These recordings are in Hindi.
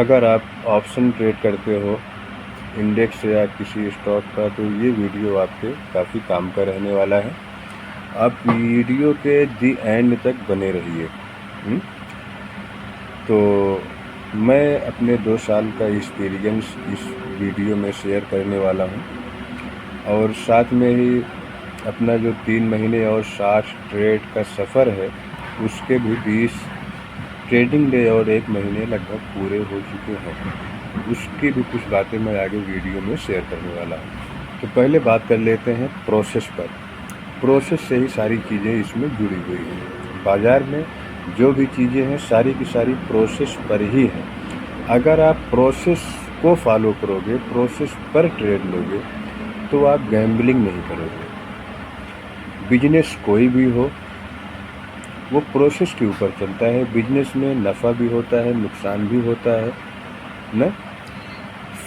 अगर आप ऑप्शन ट्रेड करते हो इंडेक्स या किसी स्टॉक का, तो ये वीडियो आपके काफ़ी काम का रहने वाला है। आप वीडियो के दी एंड तक बने रहिए। तो मैं अपने 2 साल का एक्सपीरियंस इस वीडियो में शेयर करने वाला हूँ, और साथ में ही अपना जो 3 महीने और 60 ट्रेड का सफ़र है, उसके भी 20 ट्रेडिंग डे और 1 महीने लगभग पूरे हो चुके हैं। उसकी भी कुछ बातें मैं आगे वीडियो में शेयर करने वाला हूँ। तो पहले बात कर लेते हैं प्रोसेस पर। प्रोसेस से ही सारी चीज़ें इसमें जुड़ी हुई हैं। बाज़ार में जो भी चीज़ें हैं सारी की सारी प्रोसेस पर ही हैं। अगर आप प्रोसेस को फॉलो करोगे, प्रोसेस पर ट्रेड लोगे, तो आप गैम्बलिंग नहीं करोगे। बिजनेस कोई भी हो, वो प्रोसेस के ऊपर चलता है। बिजनेस में नफ़ा भी होता है, नुकसान भी होता है ना।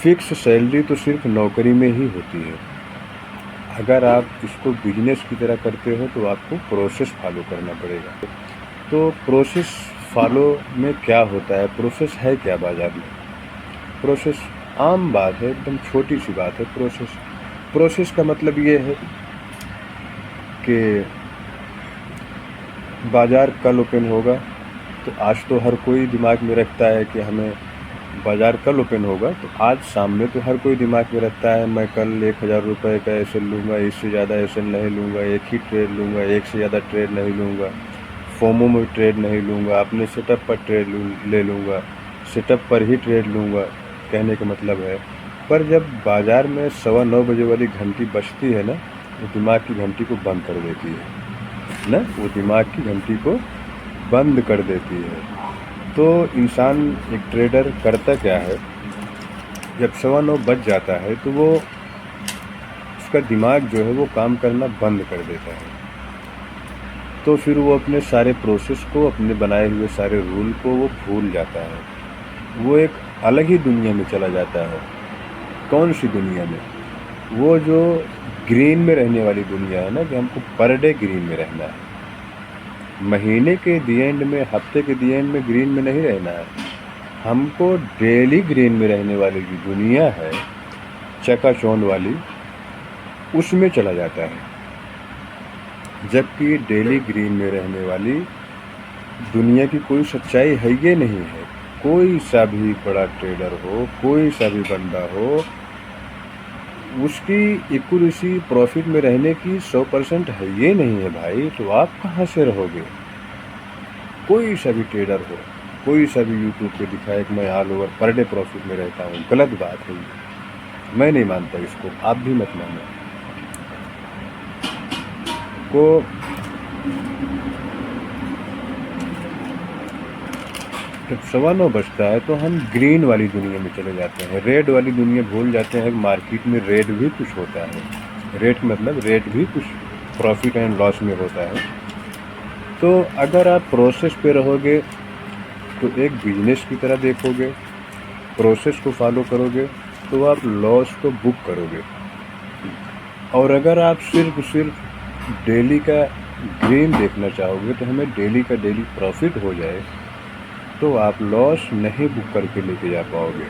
फिक्स सैलरी तो सिर्फ नौकरी में ही होती है। अगर आप इसको बिजनेस की तरह करते हो तो आपको प्रोसेस फॉलो करना पड़ेगा। तो प्रोसेस फॉलो में क्या होता है, प्रोसेस है क्या बाज़ार में? प्रोसेस आम बात है, एकदम छोटी सी बात है। प्रोसेस का मतलब ये है कि बाज़ार कल ओपन होगा, तो आज तो हर कोई दिमाग में रखता है कि हमें बाज़ार कल ओपन होगा, तो आज शाम में तो हर कोई दिमाग में रखता है मैं कल 1000 रुपये का ऐसे लूँगा, इससे ज़्यादा ऐसे नहीं लूँगा, एक ही ट्रेड लूँगा, एक से ज़्यादा ट्रेड नहीं लूँगा, फोमो में ट्रेड नहीं लूँगा, अपने सेटअप पर ट्रेड ले लूँगा, सेटअप पर ही ट्रेड लूँगा। कहने का मतलब है, पर जब बाज़ार में 9:15 बजे वाली घंटी बजती है ना, वो दिमाग की घंटी को बंद कर देती है ना, वो दिमाग की घंटी को बंद कर देती है। तो इंसान, एक ट्रेडर करता क्या है, जब 9:15 बज जाता है तो वो, उसका दिमाग जो है वो काम करना बंद कर देता है। तो फिर वो अपने सारे प्रोसेस को, अपने बनाए हुए सारे रूल को वो भूल जाता है। वो एक अलग ही दुनिया में चला जाता है। कौन सी दुनिया में? वो जो ग्रीन में रहने वाली दुनिया है ना, कि हमको पर डे ग्रीन में रहना है। महीने के दी एंड में, हफ्ते के दी एंड में ग्रीन में नहीं रहना है। हमको डेली ग्रीन में रहने वाली जो दुनिया है, चकाचौंध वाली, उसमें चला जाता है। जबकि डेली ग्रीन में रहने वाली दुनिया की कोई सच्चाई है ये नहीं है। कोई सा भी बड़ा ट्रेडर हो, कोई सा भी बंदा हो, उसकी एक्यूरेसी प्रॉफिट में रहने की 100% है ये नहीं है भाई। तो आप कहाँ से रहोगे? कोई सा भी ट्रेडर हो, कोई सा भी यूट्यूब पे दिखाए कि मैं all over per day profit में रहता हूँ, गलत बात है ये। मैं नहीं मानता इसको, आप भी मत मानो। को जब 9:15 बजता है तो हम ग्रीन वाली दुनिया में चले जाते हैं, रेड वाली दुनिया भूल जाते हैं। मार्केट में रेड भी कुछ होता है, रेट मतलब रेट भी कुछ प्रॉफिट एंड लॉस में होता है। तो अगर आप प्रोसेस पे रहोगे तो एक बिजनेस की तरह देखोगे, प्रोसेस को फॉलो करोगे, तो आप लॉस को बुक करोगे। और अगर आप सिर्फ डेली का ग्रीन देखना चाहोगे, तो हमें डेली का डेली प्रॉफिट हो जाए, तो आप लॉस नहीं बुक करके लेके जा पाओगे।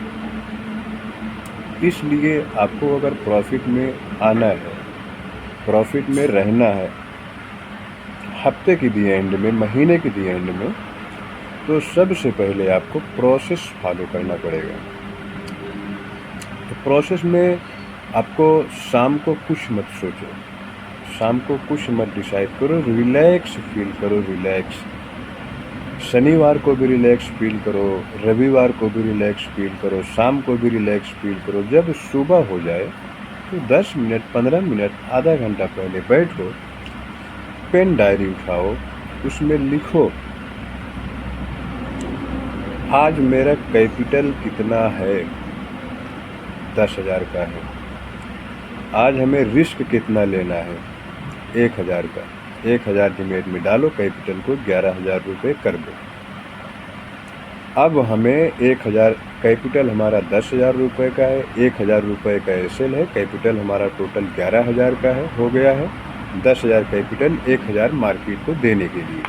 इसलिए आपको अगर प्रॉफिट में आना है, प्रॉफिट में रहना है, हफ्ते की दी एंड में, महीने की दी एंड में, तो सबसे पहले आपको प्रोसेस फॉलो करना पड़ेगा। तो प्रोसेस में आपको शाम को कुछ मत सोचो, शाम को कुछ मत डिसाइड करो, रिलैक्स फील करो, रिलैक्स। शनिवार को भी रिलैक्स फील करो, रविवार को भी रिलैक्स फील करो, शाम को भी रिलैक्स फील करो। जब सुबह हो जाए तो 10 मिनट, 15 मिनट, आधा घंटा पहले बैठो, पेन डायरी उठाओ, उसमें लिखो आज मेरा कैपिटल कितना है, 10,000 का है। आज हमें रिस्क कितना लेना है, 1,000 का। 1,000 डिमेट में डालो, कैपिटल को 11,000 रुपये कर दो। अब हमें 1,000, कैपिटल हमारा 10,000 रुपये का है, 1,000 रुपये का एसएल है, कैपिटल हमारा टोटल 11,000 का है, हो गया है। 10,000 कैपिटल, 1,000 मार्केट को देने के लिए।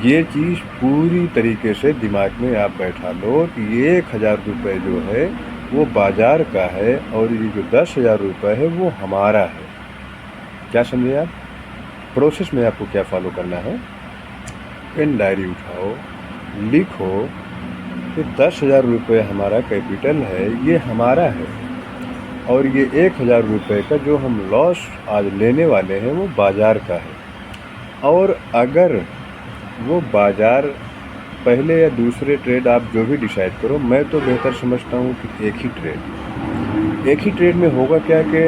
ये चीज़ पूरी तरीके से दिमाग में आप बैठा लो कि 1,000 रुपये जो है वो बाज़ार का है और ये जो 10,000 रुपये है वो हमारा है। क्या समझे आप? प्रोसेस में आपको क्या फॉलो करना है? पेन डायरी उठाओ, लिखो कि 10,000 रुपये हमारा कैपिटल है, ये हमारा है, और ये 1,000 रुपये का जो हम लॉस आज लेने वाले हैं वो बाज़ार का है। और अगर वो बाज़ार पहले या दूसरे ट्रेड आप जो भी डिसाइड करो, मैं तो बेहतर समझता हूँ कि एक ही ट्रेड में होगा क्या कि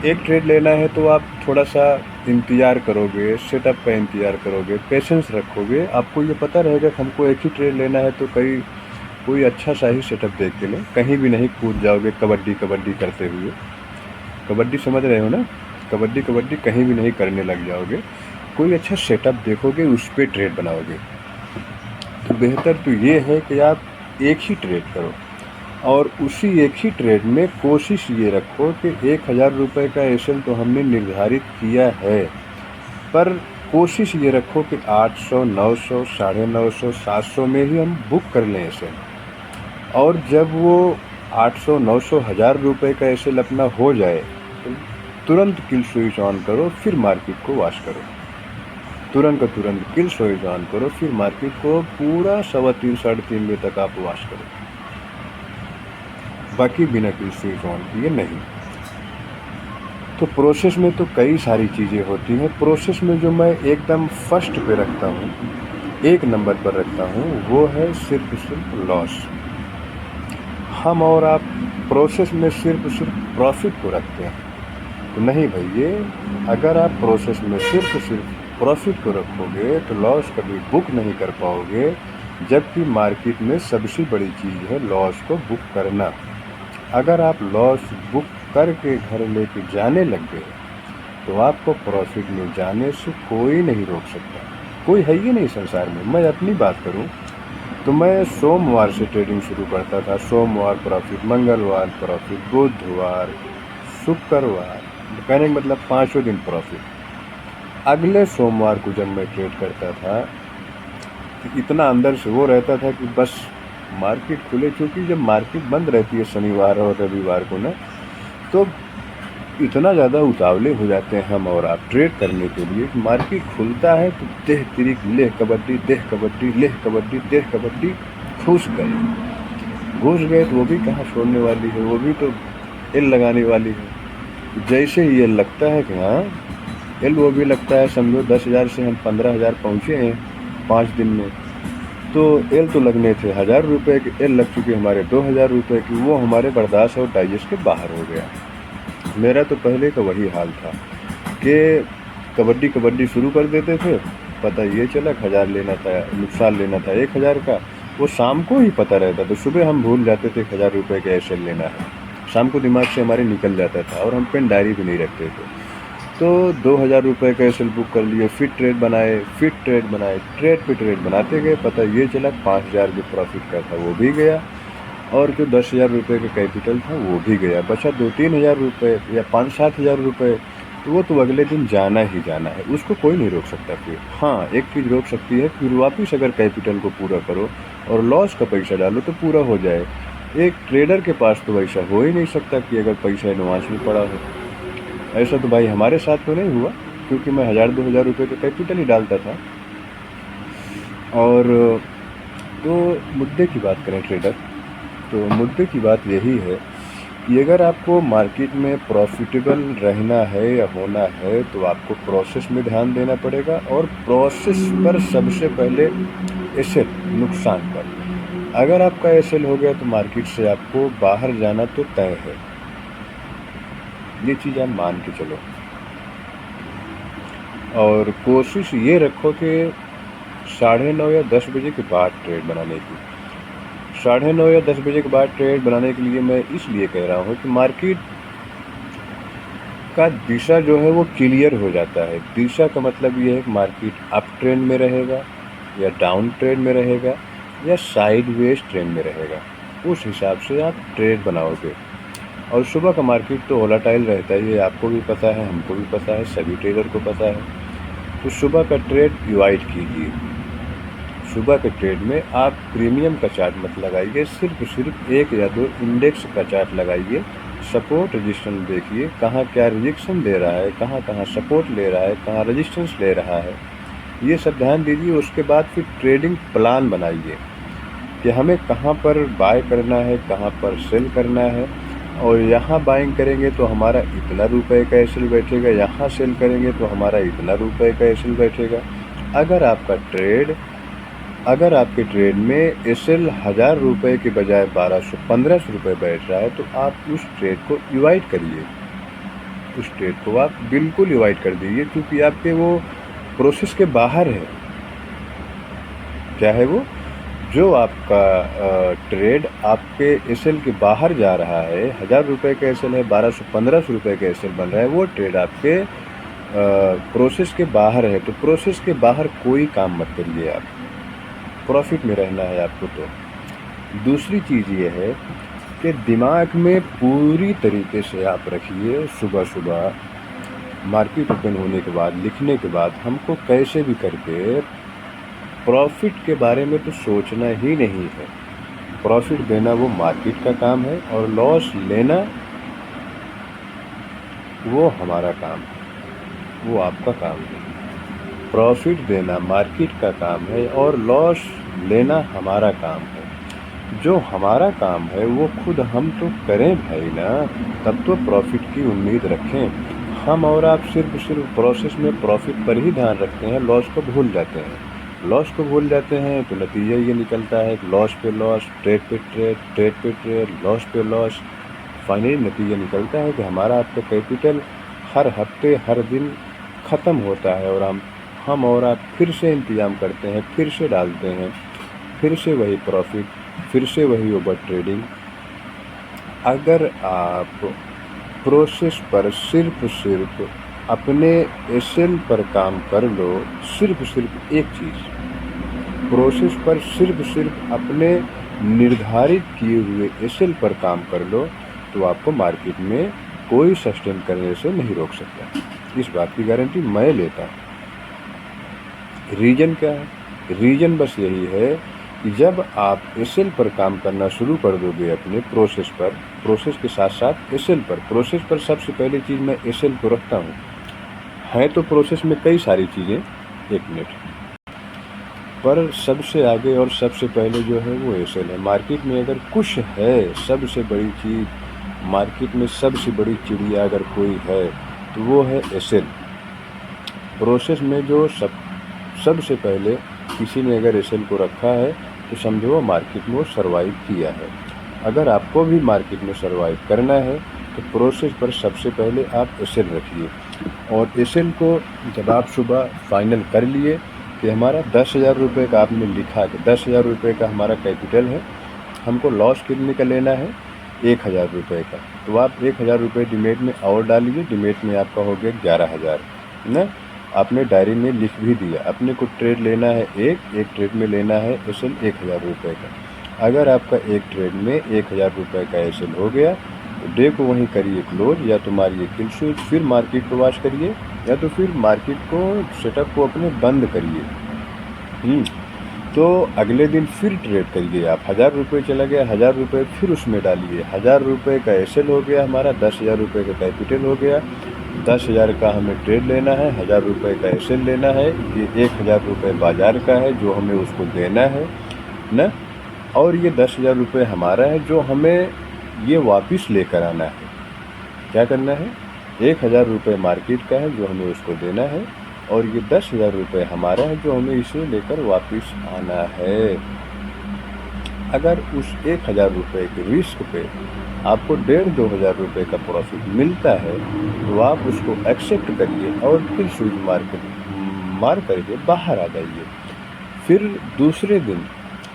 एक ट्रेड लेना है तो आप थोड़ा सा इंतज़ार करोगे, सेटअप का इंतज़ार करोगे, पेशेंस रखोगे। आपको ये पता रहेगा कि हमको एक ही ट्रेड लेना है तो कोई अच्छा सा ही सेटअप देख के लें, कहीं भी नहीं कूद जाओगे कबड्डी करते हुए। कबड्डी समझ रहे हो ना? कबड्डी कहीं भी नहीं करने लग जाओगे। कोई अच्छा सेटअप देखोगे, उस पर ट्रेड बनाओगे। तो बेहतर तो ये है कि आप एक ही ट्रेड करो, और उसी एक ही ट्रेड में कोशिश ये रखो कि 1,000 रुपये का एसएल तो हमने निर्धारित किया है, पर कोशिश ये रखो कि 800, 900, 950, 700 में ही हम बुक कर लें एसएल। और जब वो 800, 900, 1,000 रुपये का एसएल अपना हो जाए तो तुरंत किल स्विच ऑन करो, फिर मार्केट को वॉच करो। तुरंत किल स्विच ऑन करो, फिर मार्केट को पूरा 3:15, 3:30 बजे तक आप वॉच करो, बाकी बिना किल स्विच ऑन किए नहीं। तो प्रोसेस में तो कई सारी चीज़ें होती हैं। प्रोसेस में जो मैं एकदम फर्स्ट पे रखता हूँ, एक नंबर पर रखता हूँ, वो है सिर्फ लॉस। हम और आप प्रोसेस में सिर्फ प्रॉफिट को रखते हैं। तो नहीं भैया, अगर आप प्रोसेस में सिर्फ प्रॉफिट को रखोगे तो लॉस कभी बुक नहीं कर पाओगे, जबकि मार्केट में सबसे बड़ी चीज़ है लॉस को बुक करना। अगर आप लॉस बुक करके घर लेके जाने लग गए तो आपको प्रॉफिट में जाने से कोई नहीं रोक सकता, कोई है ही नहीं संसार में। मैं अपनी बात करूं तो मैं सोमवार से ट्रेडिंग शुरू करता था। सोमवार प्रॉफिट, मंगलवार प्रॉफिट, बुधवार, शुक्रवार, कहने का मतलब 5 दिन प्रॉफिट। अगले सोमवार को जब मैं ट्रेड करता था तो इतना अंदर से वो रहता था कि बस मार्केट खुले, क्योंकि जब मार्केट बंद रहती है शनिवार और रविवार को ना, तो इतना ज़्यादा उतावले हो जाते हैं हम और आप ट्रेड करने के लिए। मार्केट खुलता है तो देह तिरिक लेह कबड्डी, देह कबड्डी, लेह कबड्डी, देह कबड्डी, घुस गए तो वो भी कहाँ छोड़ने वाली है, वो भी तो एल लगाने वाली है। जैसे ही एल लगता है कि हाँ एल वो भी लगता है, समझो 10,000 से हम 15,000 पहुँचे हैं 5 दिन में, तो एल तो लगने थे 1,000 रुपये के, एल लग चुके हमारे 2,000 रुपये की। वो हमारे बर्दाश्त और डाइजेस्ट के बाहर हो गया। मेरा तो पहले का वही हाल था कि कबड्डी शुरू कर देते थे, पता ये चला 1,000 लेना था, नुकसान लेना था 1,000 का, वो शाम को ही पता रहता। तो सुबह हम भूल जाते थे 1,000 रुपये का एसएल लेना है, शाम को दिमाग से हमारे निकल जाता था, और हम पेन डायरी भी नहीं रखते थे। तो 2,000 रुपये का एसएल बुक कर लिए, फिर ट्रेड बनाए, ट्रेड पे ट्रेड बनाते गए, पता ये चला 5,000 जो प्रॉफिट का था वो भी गया, और जो 10,000 रुपये का कैपिटल था वो भी गया। बचा 2-3 हज़ार रुपये या 5-7 हज़ार रुपये, तो वो तो अगले दिन जाना ही जाना है, उसको कोई नहीं रोक सकता। फिर हाँ, एक चीज़ रोक सकती है, फिर वापस अगर कैपिटल को पूरा करो और लॉस का पैसा डालो तो पूरा हो जाए। एक ट्रेडर के पास तो ऐसा हो ही नहीं सकता कि अगर पैसा एडवांस में पड़ा हो। ऐसा तो भाई हमारे साथ तो नहीं हुआ, क्योंकि मैं 1,000-2,000 रुपये का कैपिटल ही डालता था। और तो मुद्दे की बात करें ट्रेडर, तो मुद्दे की बात यही है कि अगर आपको मार्केट में प्रॉफिटेबल रहना है या होना है तो आपको प्रोसेस में ध्यान देना पड़ेगा, और प्रोसेस पर सबसे पहले एसएल, नुकसान पर। अगर आपका एसएल हो गया तो मार्केट से आपको बाहर जाना तो तय है, ये चीज़ आप मान के चलो। और कोशिश ये रखो कि 9:30 या 10 बजे के बाद ट्रेड बनाने की। 9:30 या 10 बजे के बाद ट्रेड बनाने के लिए मैं इसलिए कह रहा हूँ कि मार्केट का दिशा जो है वो क्लियर हो जाता है। दिशा का मतलब ये है कि मार्केट अप ट्रेंड में रहेगा या डाउन ट्रेंड में रहेगा या साइडवेज ट्रेंड में रहेगा, उस हिसाब से आप ट्रेड बनाओगे। और सुबह का मार्केट तो वोलेटाइल रहता ही है, आपको भी पता है, हमको भी पता है, सभी ट्रेडर को पता है। तो सुबह का ट्रेड अवॉइड कीजिए। सुबह के ट्रेड में आप प्रीमियम का चार्ट मत लगाइए, सिर्फ 1 या 2 इंडेक्स का चार्ट लगाइए। सपोर्ट रेजिस्टेंस देखिए, कहाँ क्या रिजेक्शन दे रहा है, कहाँ कहाँ सपोर्ट ले रहा है, कहाँ रेजिस्टेंस ले रहा है, ये सब ध्यान दीजिए। उसके बाद फिर ट्रेडिंग प्लान बनाइए कि हमें कहाँ पर बाय करना है, कहाँ पर सेल करना है, और यहाँ बाइंग करेंगे तो हमारा इतना रुपए का एसएल बैठेगा, यहाँ सेल करेंगे तो हमारा इतना रुपए का एसएल बैठेगा। अगर आपके ट्रेड में एसएल 1000 रुपये के बजाय 1200-1500 रुपये बैठ रहा है तो आप उस ट्रेड को अवॉइड करिए। उस ट्रेड को आप बिल्कुल अवॉइड कर दीजिए, क्योंकि आपके वो प्रोसेस के बाहर है। क्या है वो? जो आपका ट्रेड आपके एसएल के बाहर जा रहा है, 1000 रुपये का एसएल है, 1200-1500 रुपये का एसएल बन रहा है, वो ट्रेड आपके प्रोसेस के बाहर है। तो प्रोसेस के बाहर कोई काम मत करिए, आप प्रॉफिट में रहना है आपको। तो दूसरी चीज़ ये है कि दिमाग में पूरी तरीके से आप रखिए, सुबह सुबह मार्केट ओपन होने के बाद, लिखने के बाद, हमको कैसे भी करके प्रॉफिट के बारे में तो सोचना ही नहीं है। प्रॉफिट देना वो मार्केट का काम है, और लॉस लेना वो हमारा काम है, वो आपका काम है। प्रॉफिट देना मार्केट का काम है और लॉस लेना हमारा काम है। जो हमारा काम है वो खुद हम तो करें भाई ना, तब तो प्रॉफिट की उम्मीद रखें। हम और आप सिर्फ प्रोसेस में प्रॉफिट पर ही ध्यान रखते हैं, लॉस को भूल जाते हैं। लॉस को भूल जाते हैं तो नतीजा ये निकलता है कि लॉस पे लॉस, ट्रेड पे ट्रेड, ट्रेड पे ट्रेड, लॉस पे लॉस। फाइनली नतीजा निकलता है कि हमारा आपका कैपिटल हर हफ्ते हर दिन ख़त्म होता है, और हम और आप फिर से इंतज़ाम करते हैं, फिर से डालते हैं, फिर से वही प्रॉफिट, फिर से वही ओवर ट्रेडिंग। अगर आप प्रोसेस पर सिर्फ अपने एसएल पर काम कर लो, सिर्फ एक चीज़, प्रोसेस पर सिर्फ अपने निर्धारित किए हुए एसएल पर काम कर लो, तो आपको मार्केट में कोई सस्टेन करने से नहीं रोक सकता। इस बात की गारंटी मैं लेता हूँ। रीज़न क्या है? रीज़न बस यही है कि जब आप एसएल पर काम करना शुरू कर दोगे अपने प्रोसेस पर, प्रोसेस के साथ साथ एसएल पर, प्रोसेस पर सबसे पहली चीज़ मैं एसएल को रखता हूँ। है तो प्रोसेस में कई सारी चीज़ें, 1 मिनट, पर सबसे आगे और सबसे पहले जो है वो एसएल है। मार्केट में अगर कुछ है सबसे बड़ी चीज़, मार्केट में सबसे बड़ी चिड़िया अगर कोई है तो वो है एसएल। प्रोसेस में जो सबसे पहले किसी ने अगर एसएल को रखा है तो समझो वो मार्केट में वो सर्वाइव किया है। अगर आपको भी मार्केट में सर्वाइव करना है तो प्रोसेस पर सबसे पहले आप एसएल रखिए। और एसएल को जब आप सुबह फाइनल कर लिए कि हमारा 10,000 रुपये का आपने लिखा कि 10,000 रुपये का हमारा कैपिटल है, हमको लॉस कितने का लेना है? 1,000 रुपये का। तो आप 1,000 रुपये डीमेट में और डालिए, डीमेट में आपका हो गया 11,000 ना। आपने डायरी में लिख भी दिया, अपने को ट्रेड लेना है एक ट्रेड में लेना है एसएल 1,000 रुपये का। अगर आपका एक ट्रेड में 1,000 रुपये का एसएल हो गया तो डे को वहीं करिए क्लोज, या तो मारिए किल स्विच, फिर मार्केट को वॉच करिए, या तो फिर मार्केट को सेटअप को अपने बंद करिए। तो अगले दिन फिर ट्रेड करिए आप। 1,000 रुपये चला गया, 1,000 रुपये फिर उसमें डालिए। 1,000 रुपये का एसएल हो गया हमारा, 10,000 रुपये का कैपिटल हो गया। 10,000 का हमें ट्रेड लेना है, 1,000 रुपये का एसएल लेना है। ये 1,000 रुपये बाज़ार का है जो हमें उसको देना है ना, और ये 10,000 रुपये हमारा है जो हमें ये वापस लेकर आना है। क्या करना है? 1,000 रुपये मार्केट का है जो हमें उसको देना है, और ये 10,000 रुपये हमारा है जो हमें इसे लेकर वापस आना है। अगर उस 1,000 रुपये के रिस्क पे आपको 1,500-2,000 रुपये का प्रॉफिट मिलता है तो आप उसको एक्सेप्ट करिए और फिर स्विच मार करके बाहर आ जाइए। फिर दूसरे दिन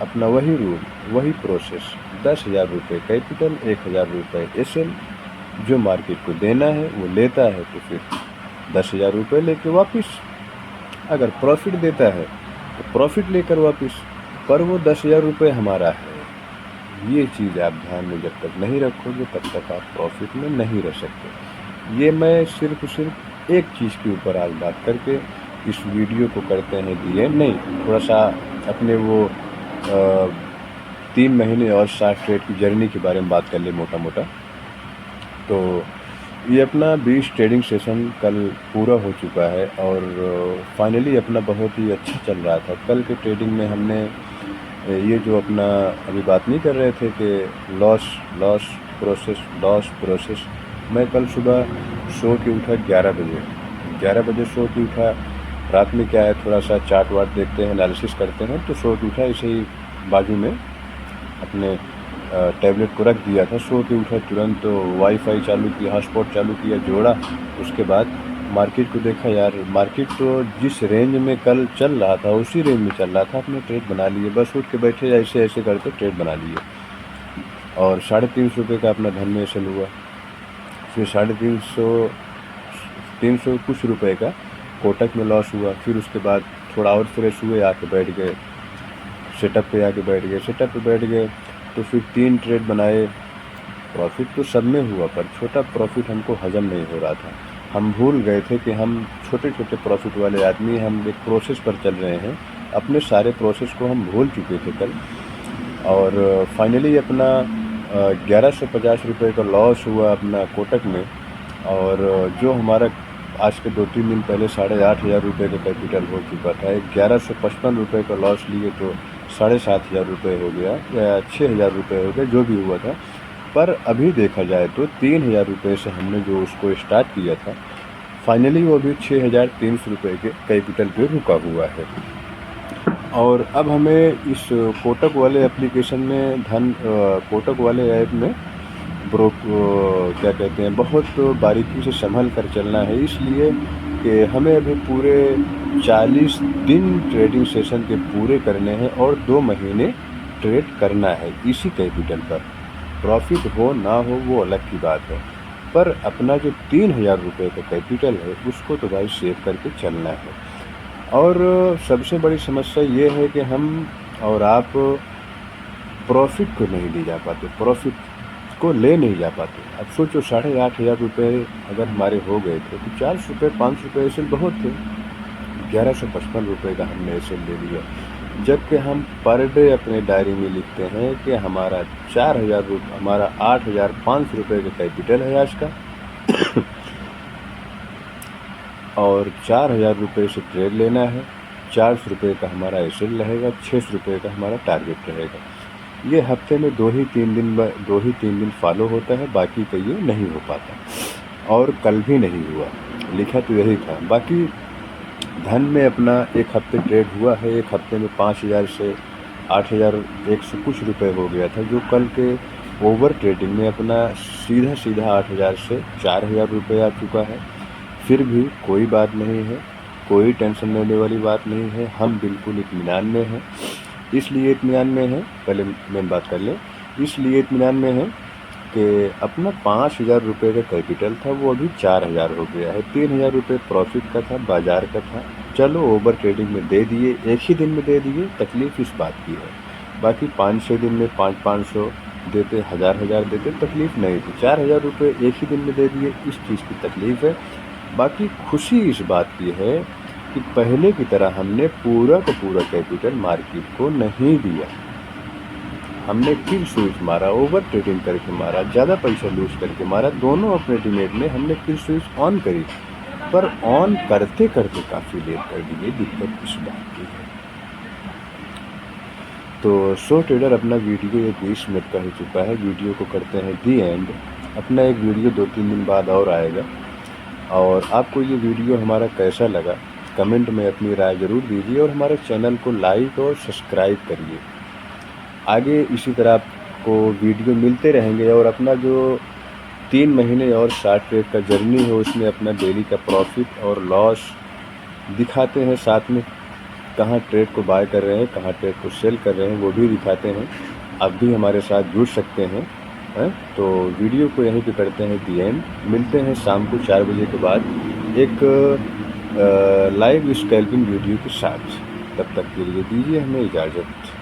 अपना वही रूल, वही प्रोसेस, 10,000 रुपये कैपिटल, 1,000 रुपये एसएल, जो मार्केट को देना है वो लेता है तो फिर 10,000 रुपये लेके वापस। अगर प्रॉफिट देता है तो प्रॉफिट लेकर वापस, पर वो 10,000 रुपये हमारा है। ये चीज़ आप ध्यान में जब तक नहीं रखोगे तब तक आप प्रॉफिट में नहीं रह सकते। ये मैं सिर्फ एक चीज़ के ऊपर आज बात करके इस वीडियो को करते हैं दी एंड। नहीं, थोड़ा सा अपने वो 3 महीने और 60 ट्रेड की जर्नी के बारे में बात कर ले मोटा मोटा। तो ये अपना 20 ट्रेडिंग सेशन कल पूरा हो चुका है और फाइनली अपना बहुत ही अच्छा चल रहा था। कल के ट्रेडिंग में हमने ये जो अपना अभी बात नहीं कर रहे थे कि लॉस प्रोसेस, मैं कल सुबह सो के उठा 11 बजे सो के उठा। रात में क्या है, थोड़ा सा चार्ट वार्ट देखते हैं, एनालिसिस करते हैं, तो सो के उठा ऐसे ही बाजू में अपने टैबलेट को रख दिया था। सो के उठा तुरंत, तो वाईफाई चालू किया, हॉटस्पॉट चालू किया, जोड़ा। उसके बाद मार्केट को देखा, यार मार्केट तो जिस रेंज में कल चल रहा था उसी रेंज में चल रहा था। अपने ट्रेड बना लिए, बस उठ के बैठे ऐसे ऐसे करके ट्रेड बना लिए और 350 रुपये का अपना धन में सेल हुआ। फिर 350 कुछ रुपए का कोटक में लॉस हुआ। फिर उसके बाद थोड़ा और फ्रेश हुए, आके बैठ गए सेटअप पे, सेटअप पे बैठ गए। तो फिर 3 ट्रेड बनाए। प्रॉफिट तो सब में हुआ, पर छोटा प्रॉफिट हमको हजम नहीं हो रहा था। हम भूल गए थे कि हम छोटे छोटे प्रॉफिट वाले आदमी, हम एक प्रोसेस पर चल रहे हैं। अपने सारे प्रोसेस को हम भूल चुके थे कल। और फाइनली अपना 1150 रुपये का लॉस हुआ अपना कोटक में। और जो हमारा आज के 2-3 दिन पहले 8,500 रुपये का कैपिटल हो चुका था, 1155 रुपये का लॉस लिए तो 7,500 रुपये हो गया या 6,000 रुपये हो गए, जो भी हुआ था। पर अभी देखा जाए तो 3,000 रुपये से हमने जो उसको स्टार्ट किया था, फाइनली वो भी 6,300 रुपये के कैपिटल पे रुका हुआ है। और अब हमें इस कोटक वाले एप्लीकेशन में कोटक वाले ऐप में क्या कहते हैं, बहुत बारीकी से संभल कर चलना है। इसलिए कि हमें अभी पूरे 40 दिन ट्रेडिंग सेशन के पूरे करने हैं और 2 महीने ट्रेड करना है इसी कैपिटल पर। प्रॉफिट हो ना हो वो अलग की बात है, पर अपना जो 3,000 रुपये का कैपिटल है उसको तो भाई सेव करके चलना है। और सबसे बड़ी समस्या ये है कि हम और आप प्रॉफिट को नहीं ले जा पाते, प्रॉफिट को ले नहीं जा पाते। अब सोचो 8,500 रुपये अगर हमारे हो गए थे तो 400 रुपये 500 रुपये ऐसे बहुत थे। 1155 रुपये का हमने ऐसे ले लिया, जबकि हम पर डे अपने डायरी में लिखते हैं कि हमारा 4,000 रुपये, हमारा 8,500 रुपये का कैपिटल है आज का और 4,000 रुपये से ट्रेड लेना है। 400 रुपये का हमारा एसएल रहेगा, 600 रुपये का हमारा टारगेट रहेगा। ये हफ्ते में 2 ही 3 दिन फॉलो होता है, बाकी तो ये नहीं हो पाता। और कल भी नहीं हुआ, लिखा तो यही था। बाकी धन में अपना एक हफ्ते ट्रेड हुआ है, एक हफ्ते में 5,000 से 8,100 कुछ रुपये हो गया था, जो कल के ओवर ट्रेडिंग में अपना सीधा 8,000 से 4,000 रुपये आ चुका है। फिर भी कोई बात नहीं है, कोई टेंशन लेने वाली बात नहीं है, हम बिल्कुल इत्मीनान में हैं। इसलिए इत्मीनान में है, पहले मेन बात कर लें, इसलिए इत्मीनान में है कि अपना 5,000 रुपये का कैपिटल था वो अभी 4,000 हो गया है। 3,000 रुपये प्रॉफिट का था, बाज़ार का था। चलो ओवर ट्रेडिंग में दे दिए, एक ही दिन में दे दिए, तकलीफ़ इस बात की है। बाकी 5-6 दिन में 500-500 देते, 1,000 देते, तकलीफ़ नहीं थी। 4,000 रुपये एक ही दिन में दे दिए, इस चीज़ की तकलीफ़ है। बाकी खुशी इस बात की है कि पहले की तरह हमने पूरा का पूरा कैपिटल मार्केट को नहीं दिया। हमने फिर स्विच मारा, ओवर ट्रेडिंग करके मारा, ज़्यादा पैसा लूज करके मारा, दोनों अपने डिमेट में हमने फिर स्विच ऑन करी, पर ऑन करते करते काफ़ी लेट कर दिए। दिक्कत इस बात की है। तो सो ट्रेडर अपना वीडियो ये 20 मिनट का हो चुका है, वीडियो को करते हैं दी एंड। अपना एक वीडियो 2-3 दिन बाद और आएगा। और आपको ये वीडियो हमारा कैसा लगा कमेंट में अपनी राय ज़रूर दीजिए और हमारे चैनल को लाइक और सब्सक्राइब करिए। आगे इसी तरह आपको वीडियो मिलते रहेंगे और अपना जो 3 महीने और 60 ट्रेड का जर्नी है उसमें अपना डेली का प्रॉफिट और लॉस दिखाते हैं, साथ में कहाँ ट्रेड को बाय कर रहे हैं, कहाँ ट्रेड को सेल कर रहे हैं, वो भी दिखाते हैं। आप भी हमारे साथ जुड़ सकते हैं। तो वीडियो को यहीं पे करते हैं दी एंड। मिलते हैं शाम को 4 बजे के बाद एक लाइव स्कैल्पिंग वीडियो के साथ। तब तक के लिए दीजिए हमें इजाज़त।